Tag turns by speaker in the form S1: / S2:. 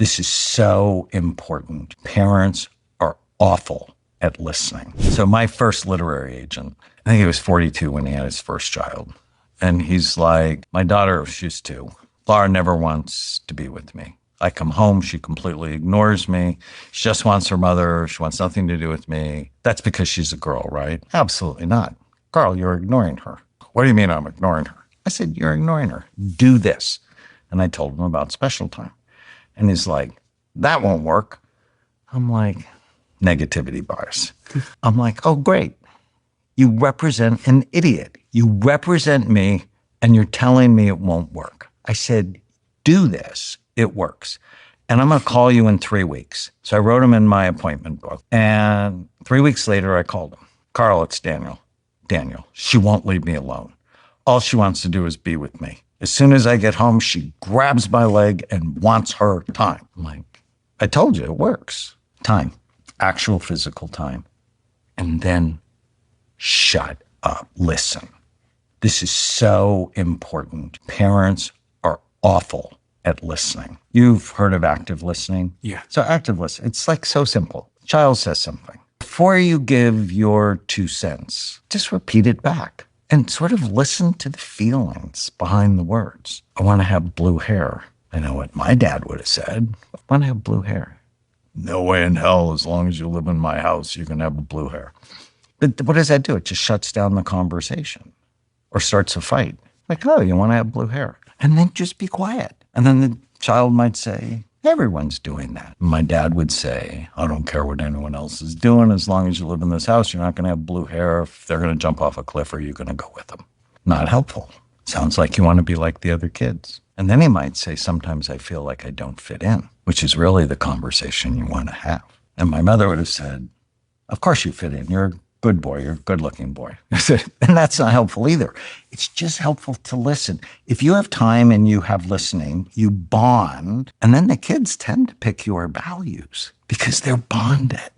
S1: This is so important. Parents are awful at listening. So my first literary agent, I think he was 42 when he had his first child. And he's like, my daughter, she's 2. Laura never wants to be with me. I come home, she completely ignores me. She just wants her mother. She wants nothing to do with me. That's because she's a girl, right? Absolutely not. Carl, you're ignoring her. What do you mean I'm ignoring her? I said, you're ignoring her. Do this. And I told him about special time. And he's like, that won't work. I'm like, negativity bias. I'm like, oh, great. You represent an idiot. You represent me and you're telling me it won't work. I said, do this. It works. And I'm going to call you in 3 weeks. So I wrote him in my appointment book. And 3 weeks later, I called him. Carl, it's Daniel. Daniel, she won't leave me alone. All she wants to do is be with me. As soon as I get home, she grabs my leg and wants her time. I'm like, I told you, it works. Time, actual physical time. And then shut up, listen. This is so important. Parents are awful at listening. You've heard of active listening?
S2: Yeah.
S1: So active listening, it's like so simple. Child says something. Before you give your 2 cents, just repeat it back and sort of listen to the feelings behind the words. I want to have blue hair. I know what my dad would have said. I want to have blue hair. No way in hell, as long as you live in my house, you can have blue hair. But what does that do? It just shuts down the conversation or starts a fight. Like, oh, you want to have blue hair? And then just be quiet. And then the child might say, everyone's doing that. My dad would say, I don't care what anyone else is doing. As long as you live in this house, you're not going to have blue hair. If they're going to jump off a cliff, are you going to go with them? Not helpful. Sounds like you want to be like the other kids. And then he might say, sometimes I feel like I don't fit in, which is really the conversation you want to have. And my mother would have said, of course you fit in. You're a good boy. You're a good-looking boy. And that's not helpful either. It's just helpful to listen. If you have time and you have listening, you bond, and then the kids tend to pick your values because they're bonded.